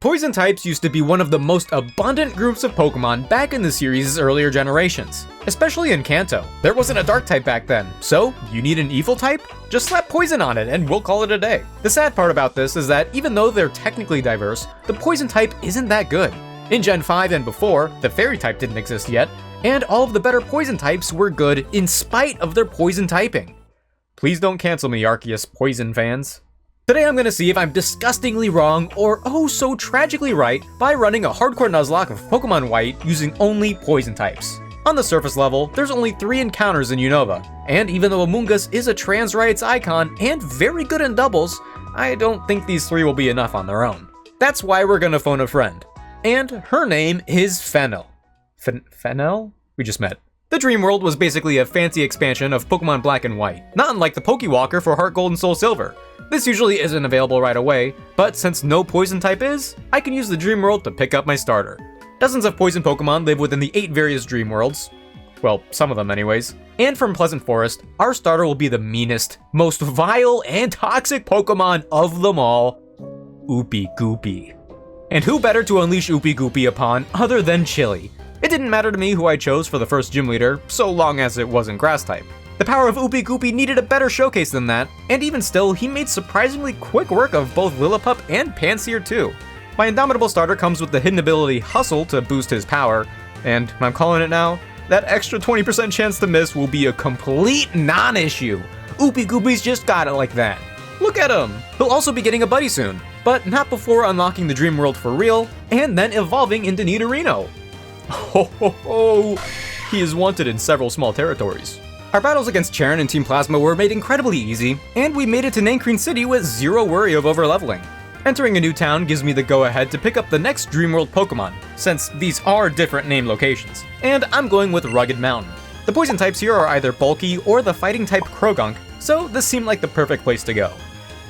Poison types used to be one of the most abundant groups of Pokemon back in the series' earlier generations, especially in Kanto. There wasn't a dark type back then, so you need an evil type? Just slap poison on it and we'll call it a day. The sad part about this is that even though they're technically diverse, the poison type isn't that good. In Gen 5 and before, the fairy type didn't exist yet, and all of the better poison types were good in spite of their poison typing. Please don't cancel me, Arceus poison fans. Today I'm going to see if I'm disgustingly wrong or oh so tragically right by running a hardcore Nuzlocke of Pokemon White using only poison types. On the surface level, there's only 3 encounters in Unova, and even though Amoonguss is a trans rights icon and very good in doubles, I don't think these 3 will be enough on their own. That's why we're going to phone a friend. And her name is Fennel. Fennel? We just met. The Dream World was basically a fancy expansion of Pokemon Black and White, not unlike the Pokewalker for Heart Gold and Soul Silver. This usually isn't available right away, but since no poison type is, I can use the Dream World to pick up my starter. Dozens of poison Pokemon live within the 8 various Dream Worlds. Well, some of them anyways. And from Pleasant Forest, our starter will be the meanest, most vile and toxic Pokemon of them all, Oopie Goopie. And who better to unleash Oopie Goopie upon other than Chili? It didn't matter to me who I chose for the first gym leader, so long as it wasn't grass type. The power of Oopie Goopie needed a better showcase than that, and even still, he made surprisingly quick work of both Lillipup and Pansear too. My Indomitable starter comes with the hidden ability Hustle to boost his power, and I'm calling it now, that extra 20% chance to miss will be a complete non-issue. Oopie Goopie's just got it like that. Look at him! He'll also be getting a buddy soon, but not before unlocking the Dream World for real, and then evolving into Nidorino. Ho ho ho! He is wanted in several small territories. Our battles against Cheren and Team Plasma were made incredibly easy, and we made it to Nancrene City with zero worry of overleveling. Entering a new town gives me the go-ahead to pick up the next Dream World Pokemon, since these are different name locations, and I'm going with Rugged Mountain. The poison types here are either Bulky or the fighting type Krogunk, so this seemed like the perfect place to go.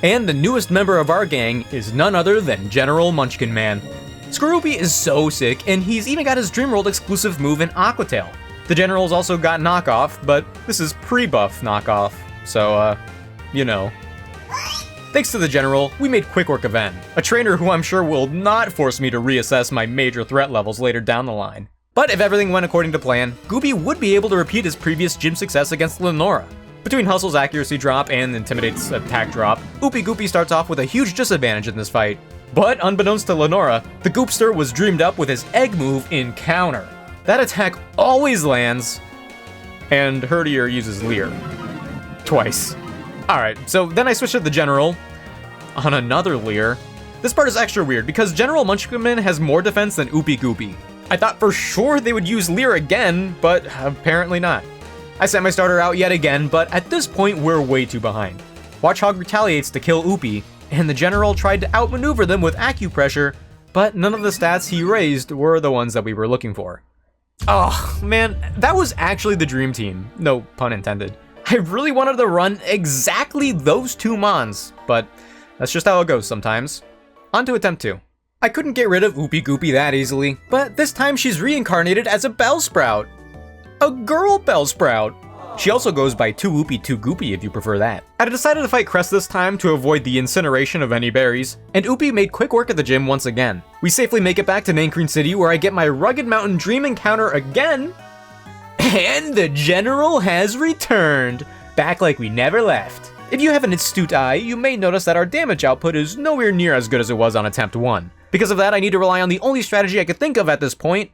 And the newest member of our gang is none other than General Munchkin Man. Skorupi is so sick, and he's even got his Dream World exclusive move in Aquatail. The General's also got knockoff, but this is pre-buff knockoff, so, you know. Thanks to the General, we made quick work of N, a trainer who I'm sure will not force me to reassess my major threat levels later down the line. But if everything went according to plan, Goopy would be able to repeat his previous gym success against Lenora. Between Hustle's accuracy drop and Intimidate's attack drop, Oopie Goopy starts off with a huge disadvantage in this fight. But unbeknownst to Lenora, the Goopster was dreamed up with his egg move Encounter. That attack always lands, and Herdier uses Leer. Twice. Alright, so then I switched to the General on another Leer. This part is extra weird because General Munchkin has more defense than Oopie Goopy. I thought for sure they would use Leer again, but apparently not. I sent my starter out yet again, but at this point we're way too behind. Watchog retaliates to kill Oopie, and the General tried to outmaneuver them with acupressure, but none of the stats he raised were the ones that we were looking for. Oh man, that was actually the dream team, no pun intended. I really wanted to run exactly those 2 Mons, but that's just how it goes sometimes. On to attempt 2. I couldn't get rid of Oopie Goopy that easily, but this time she's reincarnated as a Bellsprout. A girl Bellsprout! She also goes by 2 Oopie 2 Goopy if you prefer that. I decided to fight Crest this time to avoid the incineration of any berries, and Oopie made quick work at the gym once again. We safely make it back to Nancrene City where I get my Rugged Mountain Dream Encounter again, and the General has returned, back like we never left. If you have an astute eye, you may notice that our damage output is nowhere near as good as it was on attempt 1. Because of that, I need to rely on the only strategy I could think of at this point,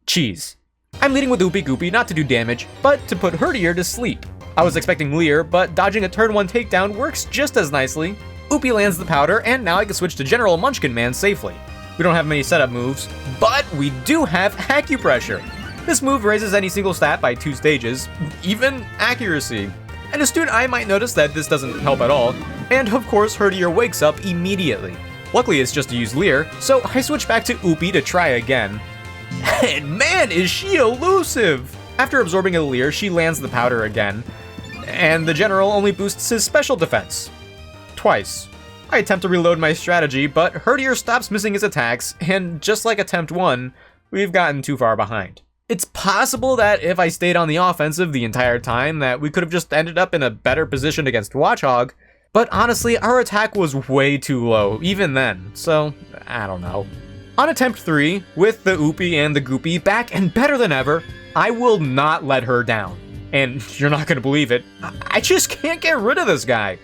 cheese. I'm leading with Oopie Goopy not to do damage, but to put Herdier to sleep. I was expecting Leer, but dodging a turn 1 takedown works just as nicely. Oopie lands the powder, and now I can switch to General Munchkin Man safely. We don't have many setup moves, but we do have Acupressure. This move raises any single stat by 2 stages, even accuracy. An astute eye might notice that this doesn't help at all, and of course Herdier wakes up immediately. Luckily it's just to use Leer, so I switch back to Oopie to try again. And man, is she elusive! After absorbing a Leer, she lands the powder again, and the General only boosts his special defense. Twice. I attempt to reload my strategy, but Herdier stops missing his attacks, and just like attempt 1, we've gotten too far behind. It's possible that if I stayed on the offensive the entire time that we could have just ended up in a better position against Watchog, but honestly, our attack was way too low, even then, so I don't know. On attempt 3, with the Oopie and the Goopy back and better than ever, I will not let her down. And you're not gonna believe it, I just can't get rid of this guy.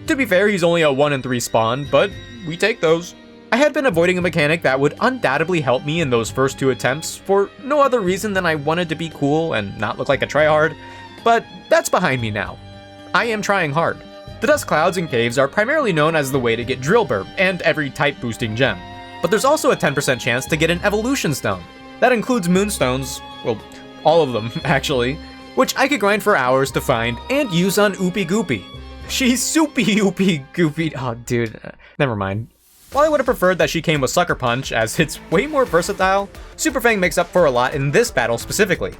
To be fair, he's only a 1 in 3 spawn, but we take those. I had been avoiding a mechanic that would undoubtedly help me in those first 2 attempts for no other reason than I wanted to be cool and not look like a tryhard, but that's behind me now. I am trying hard. The dust clouds and caves are primarily known as the way to get Drill Burp and every type boosting gem. But there's also a 10% chance to get an evolution stone. That includes moonstones, well, all of them actually, which I could grind for hours to find and use on Oopie Goopy. She's soupy Oopie Goopy. Oh dude, never mind. While I would have preferred that she came with Sucker Punch as it's way more versatile, Super Fang makes up for a lot in this battle specifically.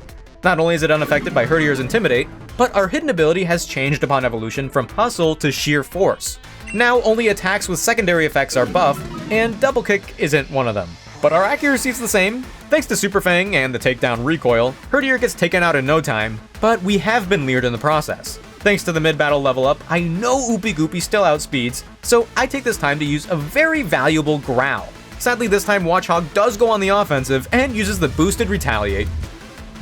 Not only is it unaffected by Hertier's Intimidate, but our hidden ability has changed upon evolution from Hustle to Sheer Force. Now only attacks with secondary effects are buffed, and Double Kick isn't one of them. But our accuracy is the same. Thanks to Super Fang and the takedown recoil, Hertier gets taken out in no time, but we have been leered in the process. Thanks to the mid-battle level up, I know Oopie Goopy still outspeeds, so I take this time to use a very valuable Growl. Sadly, this time Watchog does go on the offensive and uses the boosted Retaliate.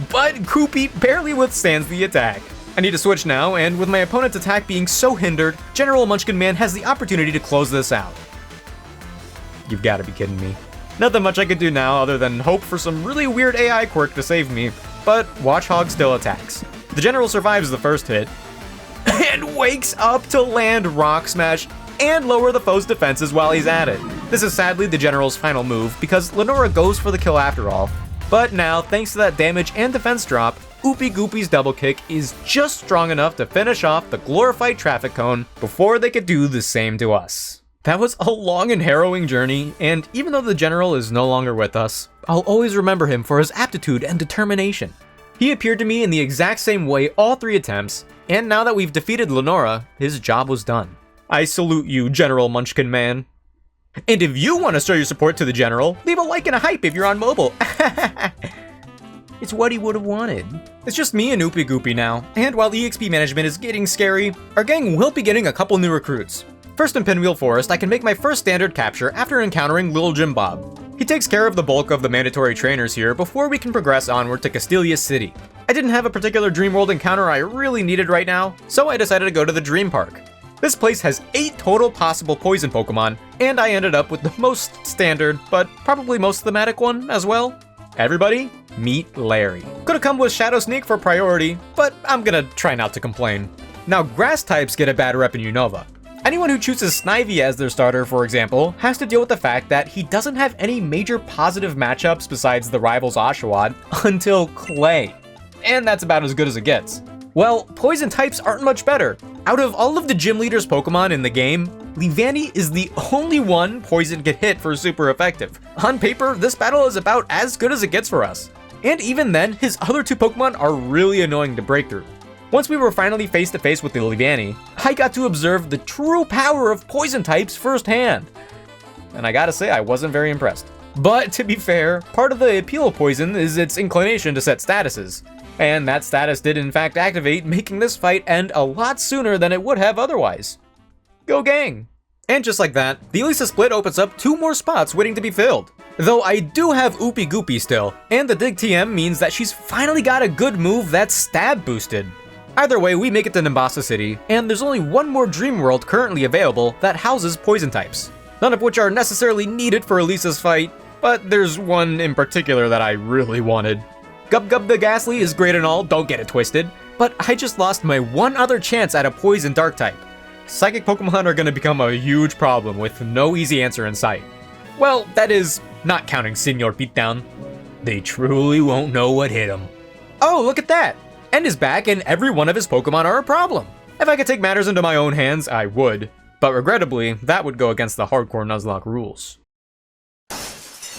But Goopy barely withstands the attack. I need to switch now, and with my opponent's attack being so hindered, General Munchkin Man has the opportunity to close this out. You've gotta be kidding me. Nothing much I could do now other than hope for some really weird AI quirk to save me, but Watchog still attacks. The General survives the first hit, and wakes up to land Rock Smash and lower the foe's defenses while he's at it. This is sadly the General's final move because Lenora goes for the kill after all, but now thanks to that damage and defense drop, Oopie Goopy's double kick is just strong enough to finish off the glorified traffic cone before they could do the same to us. That was a long and harrowing journey, and even though the General is no longer with us, I'll always remember him for his aptitude and determination. He appeared to me in the exact same way all 3 attempts, and now that we've defeated Lenora, his job was done. I salute you, General Munchkin Man. And if you want to show your support to the General, leave a like and a hype if you're on mobile. It's what he would have wanted. It's just me and Oopie Goopy now, and while EXP management is getting scary, our gang will be getting a couple new recruits. First in Pinwheel Forest, I can make my first standard capture after encountering Lil Jim Bob. He takes care of the bulk of the mandatory trainers here before we can progress onward to Castelia City. I didn't have a particular Dream World encounter I really needed right now, so I decided to go to the Dream Park. This place has 8 total possible poison Pokemon, and I ended up with the most standard, but probably most thematic one as well. Everybody, meet Larry. Could've come with Shadow Sneak for priority, but I'm gonna try not to complain. Now, grass types get a bad rep in Unova. Anyone who chooses Snivy as their starter, for example, has to deal with the fact that he doesn't have any major positive matchups besides the rival's Oshawott until Clay. And that's about as good as it gets. Well, poison types aren't much better. Out of all of the gym leader's Pokemon in the game, Leavanny is the only one poison can hit for super effective. On paper, this battle is about as good as it gets for us. And even then, his other 2 Pokemon are really annoying to break through. Once we were finally face to face with the Leavanny, I got to observe the true power of poison types firsthand. And I gotta say, I wasn't very impressed. But to be fair, part of the appeal of poison is its inclination to set statuses. And that status did in fact activate, making this fight end a lot sooner than it would have otherwise. Go gang! And just like that, the Elisa split opens up 2 more spots waiting to be filled. Though I do have Oopie Goopy still, and the Dig TM means that she's finally got a good move that's stab boosted. Either way, we make it to Nimbasa City, and there's only one more Dream World currently available that houses poison types. None of which are necessarily needed for Elisa's fight, but there's one in particular that I really wanted. Gub Gub the Ghastly is great and all, don't get it twisted, but I just lost my one other chance at a poison dark type. Psychic Pokemon are gonna become a huge problem with no easy answer in sight. Well, that is, not counting Senior Beatdown. They truly won't know what hit him. Oh, look at that! End is back and every one of his Pokemon are a problem. If I could take matters into my own hands, I would. But regrettably, that would go against the hardcore Nuzlocke rules.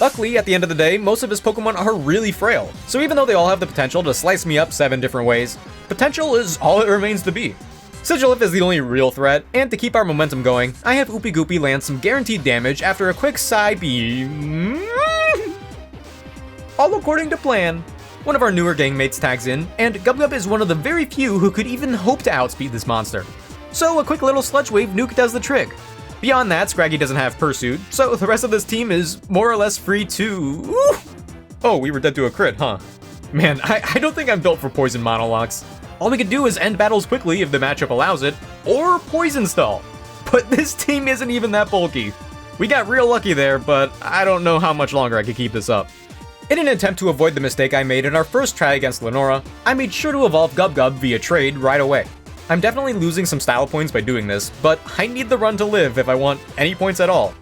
Luckily, at the end of the day, most of his Pokemon are really frail, so even though they all have the potential to slice me up 7 different ways, potential is all it remains to be. Sigilyph is the only real threat, and to keep our momentum going, I have Oopie Goopy land some guaranteed damage after a quick Psy Beam. All according to plan. One of our newer gang mates tags in, and Gub is one of the very few who could even hope to outspeed this monster. So a quick little Sludge Wave nuke does the trick. Beyond that, Scraggy doesn't have Pursuit, so the rest of this team is more or less free to... Woo! Oh, we were dead to a crit, huh? Man, I don't think I'm built for poison monologues. All we can do is end battles quickly if the matchup allows it, or poison stall. But this team isn't even that bulky. We got real lucky there, but I don't know how much longer I could keep this up. In an attempt to avoid the mistake I made in our first try against Lenora, I made sure to evolve Gub via trade right away. I'm definitely losing some style points by doing this, but I need the run to live if I want any points at all.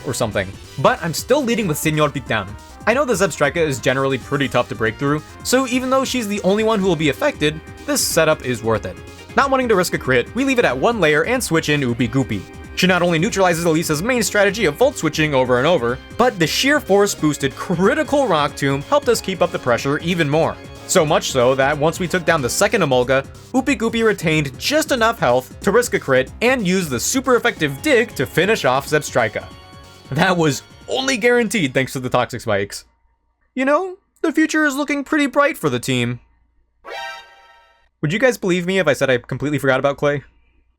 Or something. But I'm still leading with Senor Beatdown. I know the Zebstrika is generally pretty tough to break through, so even though she's the only one who will be affected, this setup is worth it. Not wanting to risk a crit, we leave it at 1 layer and switch in Oopie Goopie. She not only neutralizes Elisa's main strategy of volt switching over and over, but the sheer force boosted critical Rock Tomb helped us keep up the pressure even more. So much so that once we took down the second Emolga, Oopie Goopie retained just enough health to risk a crit and use the super effective dig to finish off Zebstrika. That was only guaranteed thanks to the Toxic Spikes. You know, the future is looking pretty bright for the team. Would you guys believe me if I said I completely forgot about Clay?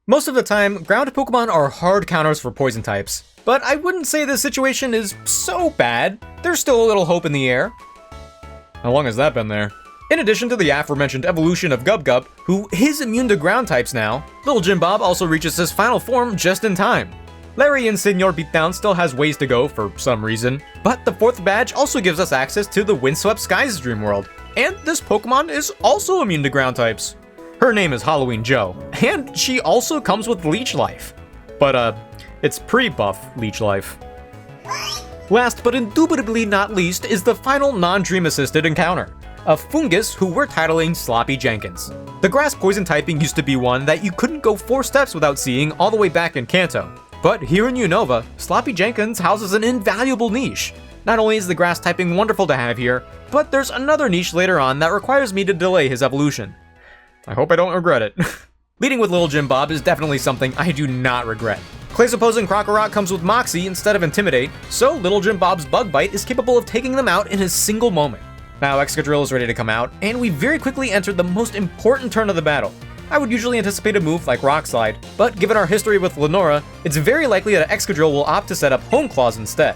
Most of the time, ground Pokemon are hard counters for poison types, but I wouldn't say this situation is so bad. There's still a little hope in the air. How long has that been there? In addition to the aforementioned evolution of Gub, who is immune to ground types now, Little Jim Bob also reaches his final form just in time. Larry in Senor Beatdown still has ways to go for some reason, but the 4th badge also gives us access to the Windswept Skies Dream World, and this Pokemon is also immune to ground types. Her name is Halloween Joe, and she also comes with Leech Life. But, it's pre-buff Leech Life. Last but indubitably not least is the final non-Dream Assisted encounter, a fungus who we're titling Sloppy Jenkins. The grass poison typing used to be one that you couldn't go 4 steps without seeing all the way back in Kanto. But here in Unova, Sloppy Jenkins houses an invaluable niche. Not only is the grass typing wonderful to have here, but there's another niche later on that requires me to delay his evolution. I hope I don't regret it. Leading with Little Jim Bob is definitely something I do not regret. Clay's opposing Krokorok comes with Moxie instead of Intimidate, so Little Jim Bob's Bug Bite is capable of taking them out in a single moment. Now Excadrill is ready to come out, and we very quickly entered the most important turn of the battle. I would usually anticipate a move like Rock Slide, but given our history with Lenora, it's very likely that Excadrill will opt to set up Home Claws instead.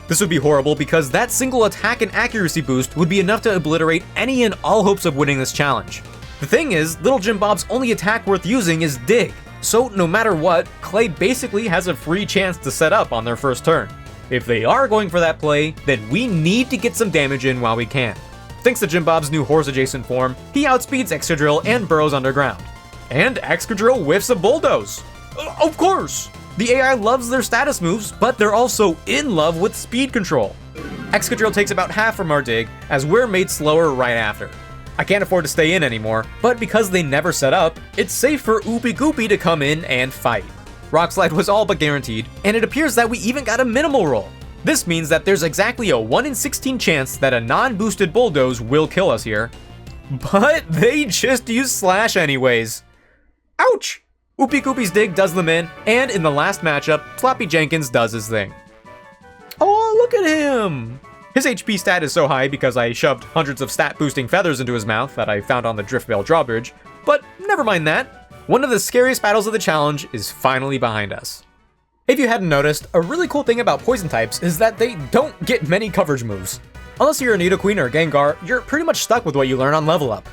This would be horrible because that single attack and accuracy boost would be enough to obliterate any and all hopes of winning this challenge. The thing is, Little Jim Bob's only attack worth using is Dig, so no matter what, Clay basically has a free chance to set up on their first turn. If they are going for that play, then we need to get some damage in while we can. Thanks to Jim Bob's new horse-adjacent form, he outspeeds Excadrill and burrows underground. And Excadrill whiffs a Bulldoze! Of course! The AI loves their status moves, but they're also in love with speed control. Excadrill takes about half from our dig, as we're made slower right after. I can't afford to stay in anymore, but because they never set up, it's safe for Oopie Goopie to come in and fight. Rock Slide was all but guaranteed, and it appears that we even got a minimal roll. This means that there's exactly a 1 in 16 chance that a non-boosted Bulldoze will kill us here. But they just use Slash anyways. Ouch! Oopie Goopie's dig does them in, and in the last matchup, Sloppy Jenkins does his thing. Oh, look at him! His HP stat is so high because I shoved hundreds of stat-boosting feathers into his mouth that I found on the Driftvale drawbridge, but never mind that. One of the scariest battles of the challenge is finally behind us. If you hadn't noticed, a really cool thing about poison types is that they don't get many coverage moves. Unless you're a Nidoqueen or a Gengar, you're pretty much stuck with what you learn on level up.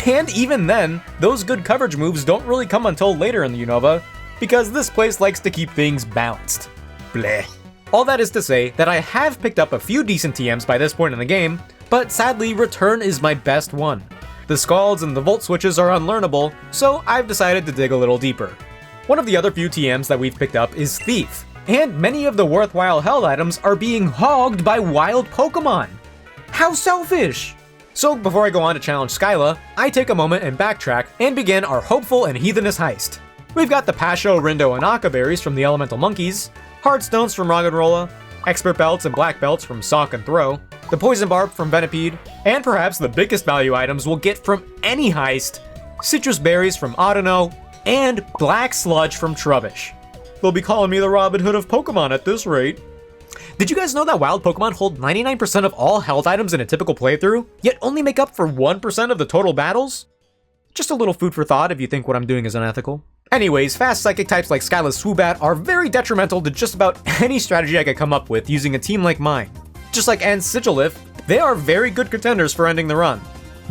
And even then, those good coverage moves don't really come until later in the Unova, because this place likes to keep things balanced. Bleh. All that is to say that I have picked up a few decent TMs by this point in the game, but sadly Return is my best one. The Scalds and the Volt Switches are unlearnable, so I've decided to dig a little deeper. One of the other few TMs that we've picked up is Thief, and many of the worthwhile held items are being hogged by wild Pokemon. How selfish! So before I go on to challenge Skyla, I take a moment and backtrack and begin our hopeful and heathenous heist. We've got the Pasho, Rindo, and Aka berries from the Elemental Monkeys, Hard Stones from Roggenrola, Expert Belts and Black Belts from Sock and Throw, the Poison Barb from Venipede, and perhaps the biggest value items we'll get from any heist, Citrus Berries from Audino, and Black Sludge from Trubbish. They'll be calling me the Robin Hood of Pokemon at this rate. Did you guys know that wild Pokemon hold 99% of all held items in a typical playthrough, yet only make up for 1% of the total battles? Just a little food for thought if you think what I'm doing is unethical. Anyways, fast psychic types like Skyla's Swoobat are very detrimental to just about any strategy I could come up with using a team like mine. Just like N's Sigilif, they are very good contenders for ending the run.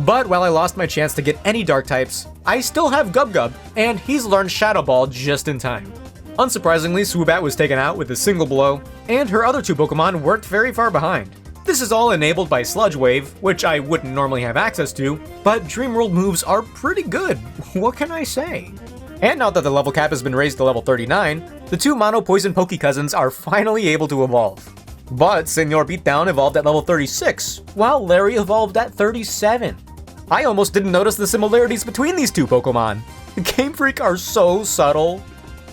But while I lost my chance to get any dark types, I still have Gub, and he's learned Shadow Ball just in time. Unsurprisingly, Swoobat was taken out with a single blow, and her other 2 Pokemon weren't very far behind. This is all enabled by Sludge Wave, which I wouldn't normally have access to, but Dream World moves are pretty good, what can I say? And now that the level cap has been raised to level 39, the 2 Mono Poison Poke Cousins are finally able to evolve. But Senor Beatdown evolved at level 36, while Larry evolved at 37. I almost didn't notice the similarities between these 2 Pokemon. Game Freak are so subtle.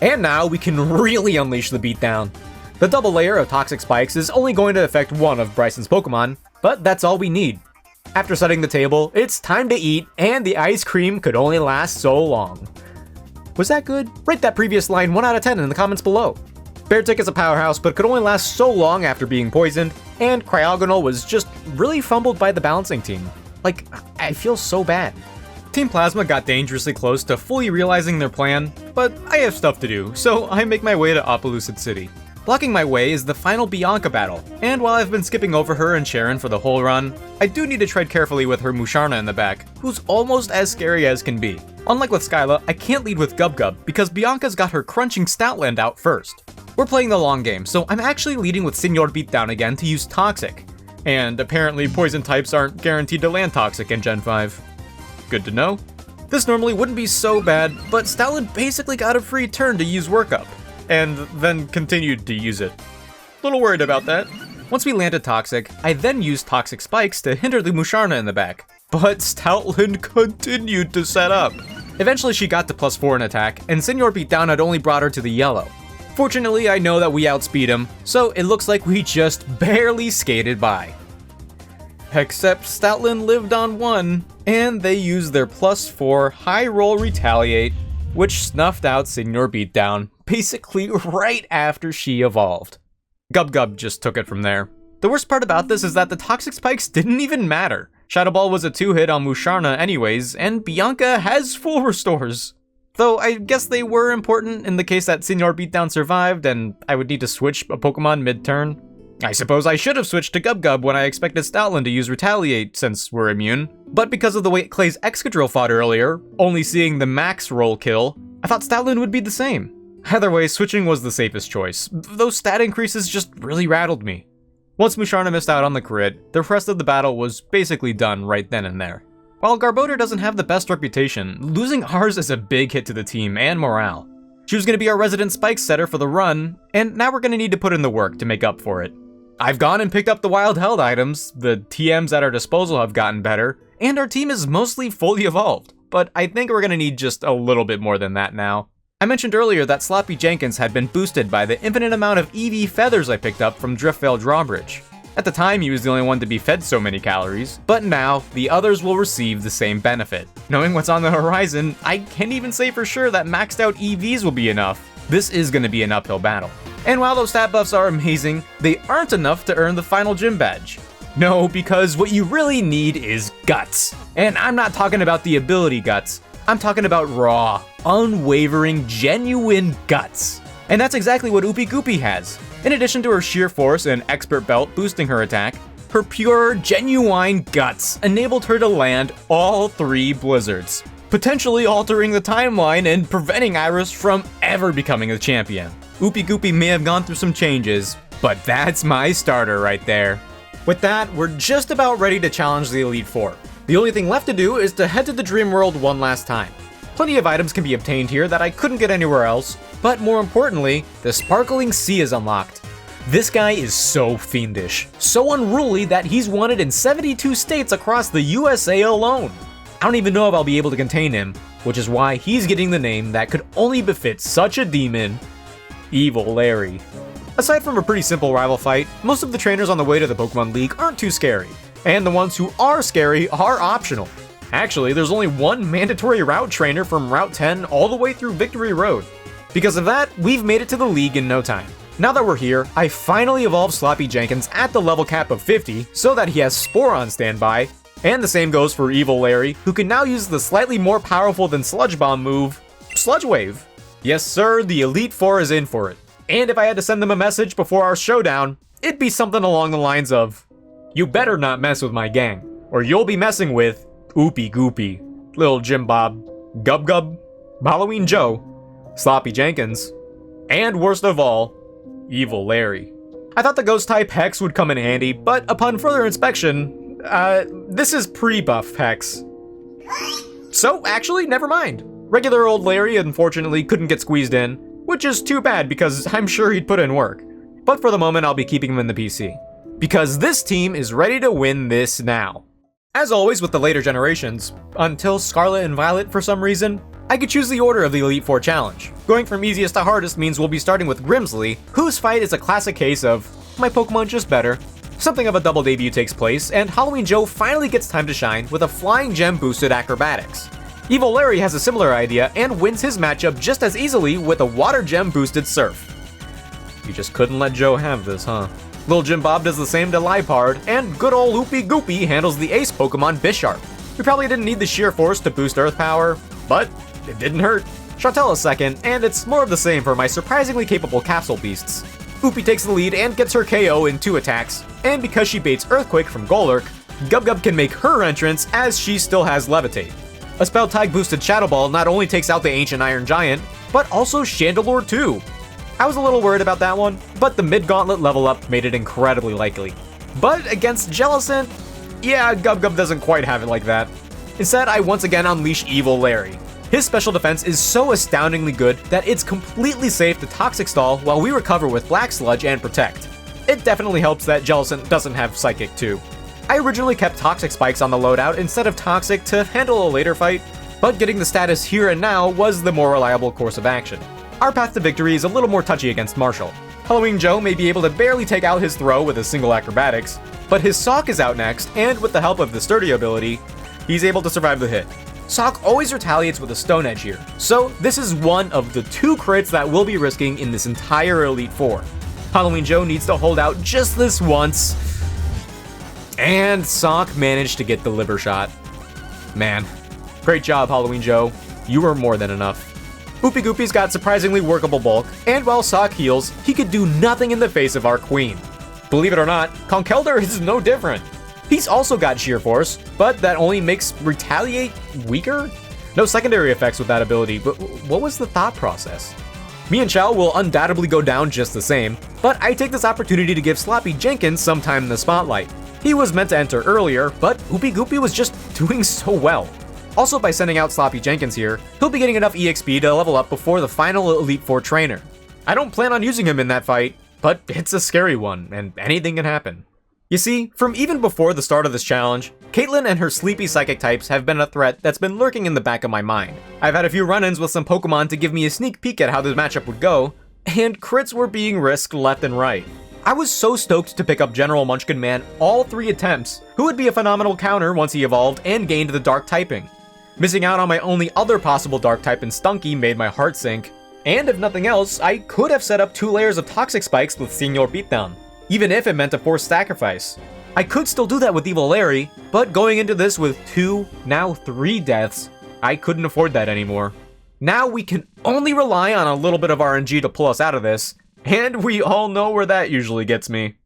And now we can really unleash the beatdown. The double layer of Toxic Spikes is only going to affect one of Bryson's Pokemon, but that's all we need. After setting the table, it's time to eat, and the ice cream could only last so long. Was that good? Rate that previous line 1 out of 10 in the comments below. Beartick is a powerhouse, but could only last so long after being poisoned, and Cryogonal was just really fumbled by the balancing team. Like, I feel so bad. Team Plasma got dangerously close to fully realizing their plan, but I have stuff to do, so I make my way to Opelucid City. Blocking my way is the final Bianca battle, and while I've been skipping over her and Sharon for the whole run, I do need to tread carefully with her Musharna in the back, who's almost as scary as can be. Unlike with Skyla, I can't lead with Gub because Bianca's got her crunching Stoutland out first. We're playing the long game, so I'm actually leading with Senor Beatdown again to use Toxic. And apparently poison types aren't guaranteed to land Toxic in Gen 5. Good to know. This normally wouldn't be so bad, but Stoutland basically got a free turn to use Workup, and then continued to use it. Little worried about that. Once we landed Toxic, I then used Toxic Spikes to hinder the Musharna in the back, but Stoutland continued to set up. Eventually she got to +4 in attack, and Senor Beatdown had only brought her to the yellow. Fortunately, I know that we outspeed him, so it looks like we just barely skated by. Except Stoutland lived on 1, and they used their +4 high roll Retaliate, which snuffed out Senor Beatdown, basically right after she evolved. Gub just took it from there. The worst part about this is that the Toxic Spikes didn't even matter. Shadow Ball was a 2-hit on Musharna anyways, and Bianca has full restores. Though I guess they were important in the case that Senor Beatdown survived and I would need to switch a Pokemon mid-turn. I suppose I should have switched to Gub when I expected Stoutland to use Retaliate since we're immune, but because of the way Clay's Excadrill fought earlier, only seeing the max roll kill, I thought Stoutland would be the same. Either way, switching was the safest choice. Those stat increases just really rattled me. Once Musharna missed out on the crit, the rest of the battle was basically done right then and there. While Garbodor doesn't have the best reputation, losing ours is a big hit to the team and morale. She was going to be our resident spike setter for the run, and now we're going to need to put in the work to make up for it. I've gone and picked up the wild held items, the TMs at our disposal have gotten better, and our team is mostly fully evolved, but I think we're going to need just a little bit more than that now. I mentioned earlier that Sloppy Jenkins had been boosted by the infinite amount of EV feathers I picked up from Driftvale Drawbridge. At the time, he was the only one to be fed so many calories, but now, the others will receive the same benefit. Knowing what's on the horizon, I can't even say for sure that maxed out EVs will be enough. This is going to be an uphill battle. And while those stat buffs are amazing, they aren't enough to earn the final gym badge. No, because what you really need is guts. And I'm not talking about the ability guts, I'm talking about raw, unwavering, genuine guts. And that's exactly what Oopie Goopie has. In addition to her sheer force and expert belt boosting her attack, her pure, genuine guts enabled her to land all 3 blizzards, potentially altering the timeline and preventing Iris from ever becoming the champion. Oopie Goopie may have gone through some changes, but that's my starter right there. With that, we're just about ready to challenge the Elite Four. The only thing left to do is to head to the Dream World one last time. Plenty of items can be obtained here that I couldn't get anywhere else, but more importantly, the Sparkling Sea is unlocked. This guy is so fiendish, so unruly that he's wanted in 72 states across the USA alone. I don't even know if I'll be able to contain him, which is why he's getting the name that could only befit such a demon, Evil Larry. Aside from a pretty simple rival fight, most of the trainers on the way to the Pokemon League aren't too scary, and the ones who are scary are optional. Actually, there's only one mandatory route trainer from Route 10 all the way through Victory Road. Because of that, we've made it to the League in no time. Now that we're here, I finally evolved Sloppy Jenkins at the level cap of 50 so that he has Spore on standby, and the same goes for Evil Larry, who can now use the slightly more powerful than Sludge Bomb move, Sludge Wave. Yes sir, the Elite Four is in for it. And if I had to send them a message before our showdown, it'd be something along the lines of, "You better not mess with my gang, or you'll be messing with Oopie Goopie, Lil Jim Bob, Gub Gub, Halloween Joe, Sloppy Jenkins, and worst of all, Evil Larry." I thought the ghost type Hex would come in handy, but upon further inspection, this is pre-buff Hex. So actually, never mind. Regular old Larry unfortunately couldn't get squeezed in, which is too bad because I'm sure he'd put in work. But for the moment, I'll be keeping him in the PC. Because this team is ready to win this now. As always with the later generations, until Scarlet and Violet for some reason, I could choose the order of the Elite Four challenge. Going from easiest to hardest means we'll be starting with Grimsley, whose fight is a classic case of, my Pokemon just better. Something of a double debut takes place, and Halloween Joe finally gets time to shine with a Flying Gem boosted acrobatics. Evil Larry has a similar idea and wins his matchup just as easily with a Water Gem boosted Surf. You just couldn't let Joe have this, huh? Lil Jim Bob does the same to Liepard, and good ol' Oopie Goopie handles the ace Pokemon Bisharp. We probably didn't need the Sheer Force to boost Earth Power, but it didn't hurt. Shauntal is second, and it's more of the same for my surprisingly capable Capsule Beasts. Oopie takes the lead and gets her KO in 2 attacks, and because she baits Earthquake from Golurk, Gub Gub can make her entrance as she still has Levitate. A Spell Tag boosted Shadow Ball not only takes out the Ancient Iron Giant, but also Chandelure too. I was a little worried about that one, but the mid-gauntlet level up made it incredibly likely. But against Jellicent, yeah, Gub Gub doesn't quite have it like that. Instead, I once again unleash Evil Larry. His special defense is so astoundingly good that it's completely safe to Toxic Stall while we recover with Black Sludge and Protect. It definitely helps that Jellicent doesn't have Psychic too. I originally kept Toxic Spikes on the loadout instead of Toxic to handle a later fight, but getting the status here and now was the more reliable course of action. Our path to victory is a little more touchy against Marshall. Halloween Joe may be able to barely take out his throw with a single acrobatics, but his Sock is out next, and with the help of the Sturdy ability, he's able to survive the hit. Sock always retaliates with a Stone Edge here, so this is one of the 2 crits that we'll be risking in this entire Elite Four. Halloween Joe needs to hold out just this once, and Sock managed to get the liver shot. Man, great job Halloween Joe, you were more than enough. Oopie Goopie's got surprisingly workable bulk, and while Sock heals, he could do nothing in the face of our queen. Believe it or not, Conkeldurr is no different. He's also got Sheer Force, but that only makes Retaliate weaker? No secondary effects with that ability, but what was the thought process? Me and Chow will undoubtedly go down just the same, but I take this opportunity to give Sloppy Jenkins some time in the spotlight. He was meant to enter earlier, but Oopie Goopie was just doing so well. Also, by sending out Sloppy Jenkins here, he'll be getting enough EXP to level up before the final Elite Four trainer. I don't plan on using him in that fight, but it's a scary one, and anything can happen. You see, from even before the start of this challenge, Caitlyn and her sleepy psychic types have been a threat that's been lurking in the back of my mind. I've had a few run-ins with some Pokemon to give me a sneak peek at how this matchup would go, and crits were being risked left and right. I was so stoked to pick up General Munchkin Man all 3 attempts, who would be a phenomenal counter once he evolved and gained the Dark typing. Missing out on my only other possible Dark type in Stunky made my heart sink, and if nothing else, I could have set up 2 layers of Toxic Spikes with Senior Beatdown, even if it meant a forced sacrifice. I could still do that with Evil Larry, but going into this with 2, now 3 deaths, I couldn't afford that anymore. Now we can only rely on a little bit of RNG to pull us out of this, and we all know where that usually gets me.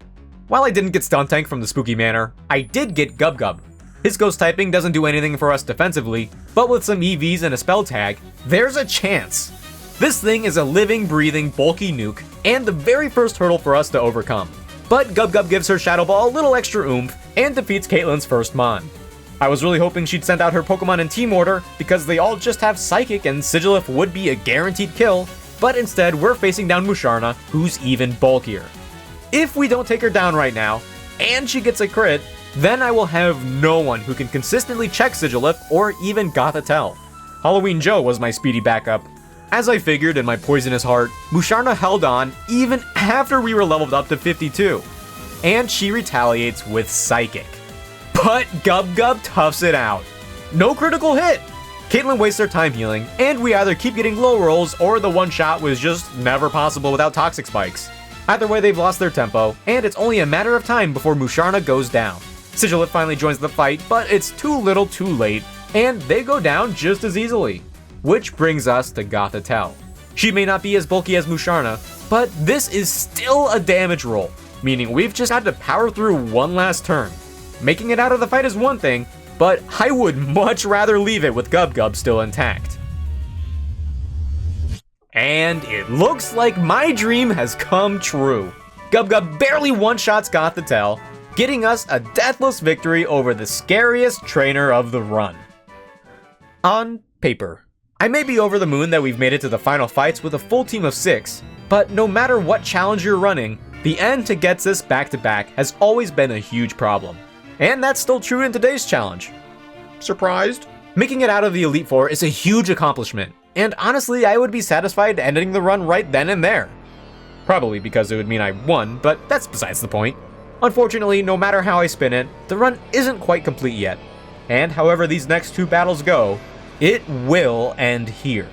While I didn't get Stun Tank from the Spooky Manor, I did get Gub Gub. His ghost typing doesn't do anything for us defensively, but with some EVs and a spell tag, there's a chance. This thing is a living, breathing, bulky nuke, and the very first hurdle for us to overcome. But Gub Gub gives her Shadow Ball a little extra oomph, and defeats Caitlyn's first Mon. I was really hoping she'd send out her Pokemon in team order, because they all just have Psychic and Sigilif would be a guaranteed kill, but instead we're facing down Musharna, who's even bulkier. If we don't take her down right now, and she gets a crit, then I will have no one who can consistently check Sigilif or even Gothitelle. Halloween Joe was my speedy backup. As I figured in my poisonous heart, Musharna held on even after we were leveled up to 52. And she retaliates with Psychic. But Gub Gub toughs it out. No critical hit! Caitlyn wastes her time healing, and we either keep getting low rolls or the one shot was just never possible without Toxic Spikes. Either way, they've lost their tempo, and it's only a matter of time before Musharna goes down. Sigilif finally joins the fight, but it's too little too late, and they go down just as easily. Which brings us to Gothitelle. She may not be as bulky as Musharna, but this is still a damage roll, meaning we've just had to power through one last turn. Making it out of the fight is one thing, but I would much rather leave it with Gub still intact. And it looks like my dream has come true. Gub barely one-shots Gothitelle, getting us a deathless victory over the scariest trainer of the run. On paper, I may be over the moon that we've made it to the final fights with a full team of 6, but no matter what challenge you're running, the N to Ghetsis back-to-back has always been a huge problem. And that's still true in today's challenge. Surprised? Making it out of the Elite Four is a huge accomplishment, and honestly I would be satisfied ending the run right then and there. Probably because it would mean I won, but that's besides the point. Unfortunately, no matter how I spin it, the run isn't quite complete yet. And however these next 2 battles go, it will end here.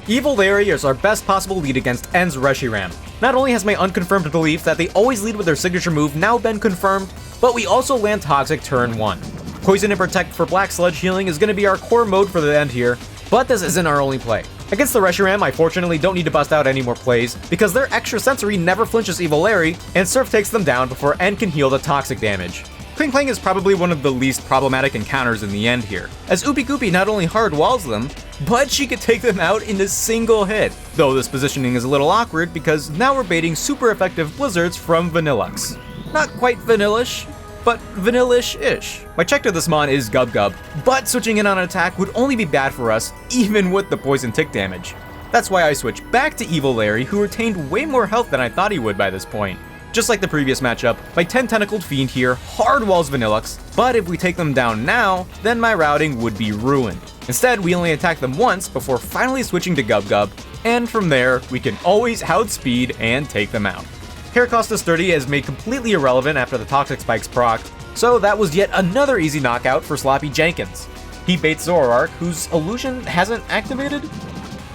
Evil Larry is our best possible lead against N's Reshiram. Not only has my unconfirmed belief that they always lead with their signature move now been confirmed, but we also land Toxic turn 1. Poison and Protect for Black Sludge healing is going to be our core mode for the end here, but this isn't our only play. Against the Reshiram, I fortunately don't need to bust out any more plays, because their extra sensory never flinches Evil Larry, and Surf takes them down before N can heal the Toxic damage. Kling Klang is probably one of the least problematic encounters in the end here, as Oopie Goopie not only hard walls them, but she could take them out in a single hit. Though this positioning is a little awkward because now we're baiting super effective blizzards from Vanillux. Not quite vanillish, but vanillish-ish. My check to this mon is Gub, but switching in on an attack would only be bad for us, even with the poison tick damage. That's why I switched back to Evil Larry, who retained way more health than I thought he would by this point. Just like the previous matchup, my 10-tentacled fiend here hard walls Vanillux, but if we take them down now, then my routing would be ruined. Instead, we only attack them once before finally switching to Gub, and from there, we can always outspeed and take them out. Hair cost is 30 is made completely irrelevant after the Toxic Spikes proc, so that was yet another easy knockout for Sloppy Jenkins. He baits Zoroark, whose illusion hasn't activated?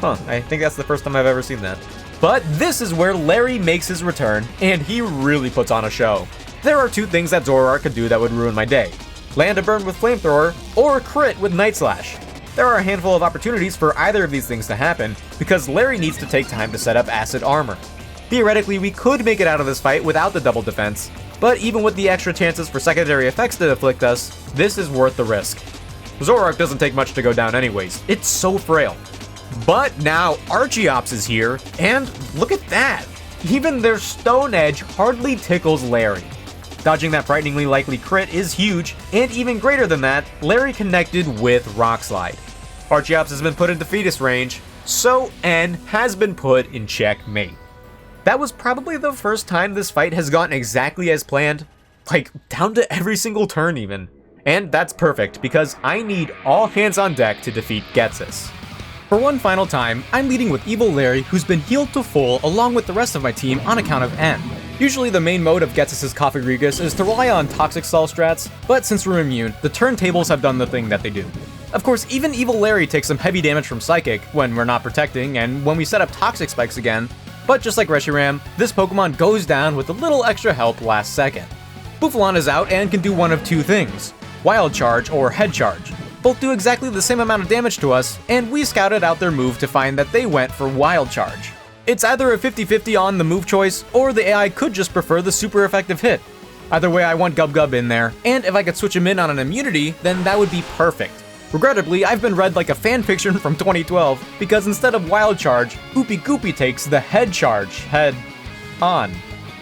I think that's the first time I've ever seen that. But this is where Larry makes his return, and he really puts on a show. There are 2 things that Zoroark could do that would ruin my day. Land a burn with Flamethrower, or crit with Night Slash. There are a handful of opportunities for either of these things to happen, because Larry needs to take time to set up Acid Armor. Theoretically, we could make it out of this fight without the double defense, but even with the extra chances for secondary effects to afflict us, this is worth the risk. Zoroark doesn't take much to go down anyways, it's so frail. But now Archeops is here, and look at that! Even their Stone Edge hardly tickles Larry. Dodging that frighteningly likely crit is huge, and even greater than that, Larry connected with Rock Slide. Archeops has been put into fetus range, so N has been put in checkmate. That was probably the first time this fight has gone exactly as planned, like down to every single turn even. And that's perfect, because I need all hands on deck to defeat Ghetsis. For one final time, I'm leading with Evil Larry, who's been healed to full along with the rest of my team on account of N. Usually the main mode of Ghetsis' Coffee Regus is to rely on Toxic Stall strats, but since we're immune, the turntables have done the thing that they do. Of course, even Evil Larry takes some heavy damage from Psychic when we're not protecting and when we set up Toxic Spikes again, but just like Reshiram, this Pokemon goes down with a little extra help last second. Bouffalant is out and can do one of 2 things, Wild Charge or Head Charge. Both do exactly the same amount of damage to us, and we scouted out their move to find that they went for Wild Charge. It's either a 50-50 on the move choice, or the AI could just prefer the super effective hit. Either way, I want Gub in there, and if I could switch him in on an immunity, then that would be perfect. Regrettably, I've been read like a fanfiction from 2012, because instead of Wild Charge, Oopie Goopie takes the Head Charge, head on.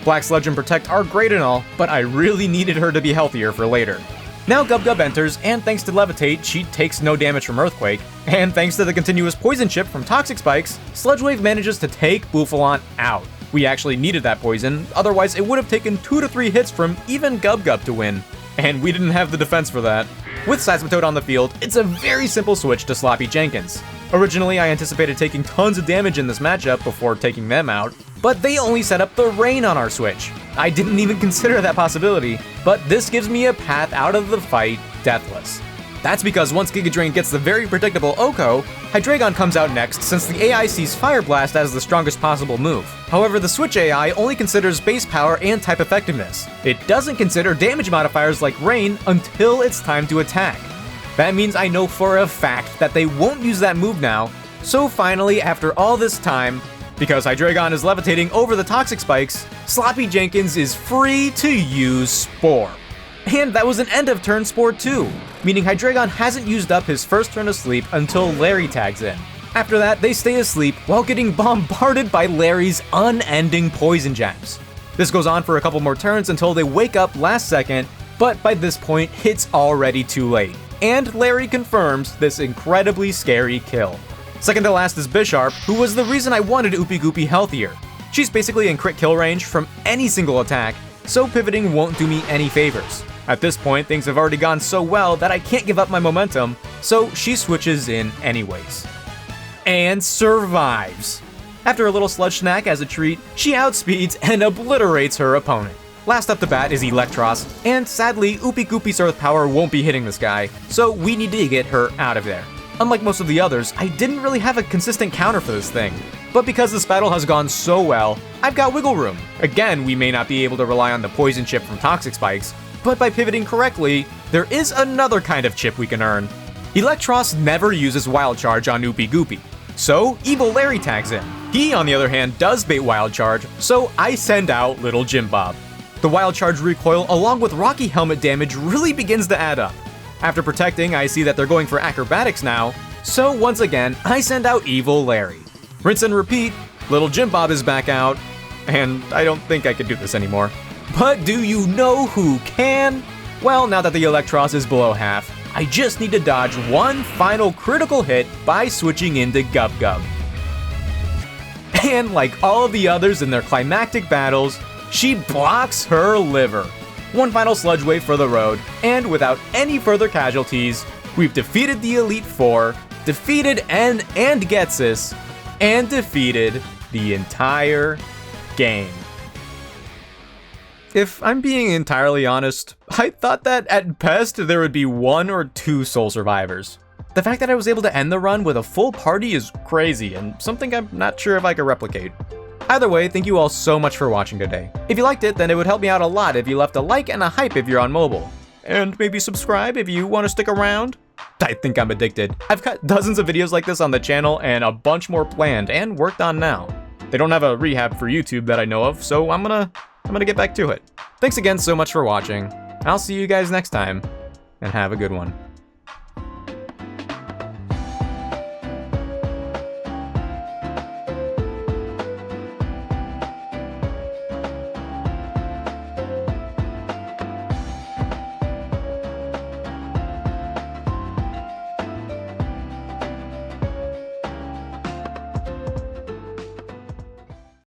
Black Sludge and Protect are great and all, but I really needed her to be healthier for later. Now Gub enters, and thanks to Levitate, she takes no damage from Earthquake, and thanks to the continuous Poison Chip from Toxic Spikes, Sludge Wave manages to take Bouffalant out. We actually needed that poison, otherwise it would have taken 2 to 3 hits from even Gub to win, and we didn't have the defense for that. With Seismitoad on the field, it's a very simple switch to Sloppy Jenkins. Originally, I anticipated taking tons of damage in this matchup before taking them out, but they only set up the rain on our switch. I didn't even consider that possibility, but this gives me a path out of the fight deathless. That's because once Giga Drain gets the very predictable Oko, Hydreigon comes out next since the AI sees Fire Blast as the strongest possible move. However, the Switch AI only considers base power and type effectiveness. It doesn't consider damage modifiers like Rain until it's time to attack. That means I know for a fact that they won't use that move now, So finally, after all this time, because Hydreigon is levitating over the toxic spikes, Sloppy Jenkins is free to use Spore. And that was an end of turn Spore 2, meaning Hydreigon hasn't used up his first turn of sleep until Larry tags in. After that, they stay asleep while getting bombarded by Larry's unending poison jabs. This goes on for a couple more turns until they wake up last second, but by this point, it's already too late. And Larry confirms this incredibly scary kill. Second to last is Bisharp, who was the reason I wanted Oopie Goopie healthier. She's basically in crit kill range from any single attack, so pivoting won't do me any favors. At this point, things have already gone so well that I can't give up my momentum, so she switches in anyways. And survives. After a little sludge snack as a treat, she outspeeds and obliterates her opponent. Last up to bat is Electros, and sadly, Oopie Goopie's Earth Power won't be hitting this guy, so we need to get her out of there. Unlike most of the others, I didn't really have a consistent counter for this thing. But because this battle has gone so well, I've got wiggle room. Again, we may not be able to rely on the poison chip from Toxic Spikes, but by pivoting correctly, there is another kind of chip we can earn. Electros never uses Wild Charge on Oopie Goopie, so Evil Larry tags in. He, on the other hand, does bait Wild Charge, so I send out Little Jim Bob. The Wild Charge recoil along with Rocky Helmet damage really begins to add up. After protecting, I see that they're going for acrobatics now, so once again, I send out Evil Larry. Rinse and repeat, Little Jim Bob is back out, and I don't think I can do this anymore. But do you know who can? Well, now that the Electros is below half, I just need to dodge one final critical hit by switching into Gub Gub. And like all of the others in their climactic battles, she blocks her liver. One final sludge wave for the road, and without any further casualties, we've defeated the Elite Four, defeated N and Ghetsis, and defeated the entire game. If I'm being entirely honest, I thought that at best there would be 1 or 2 sole survivors. The fact that I was able to end the run with a full party is crazy, and something I'm not sure if I could replicate. Either way, thank you all so much for watching today. If you liked it, then it would help me out a lot if you left a like and a hype if you're on mobile. And maybe subscribe if you want to stick around. I think I'm addicted. I've got dozens of videos like this on the channel and a bunch more planned and worked on now. They don't have a rehab for YouTube that I know of, so I'm gonna get back to it. Thanks again so much for watching. I'll see you guys next time, and have a good one.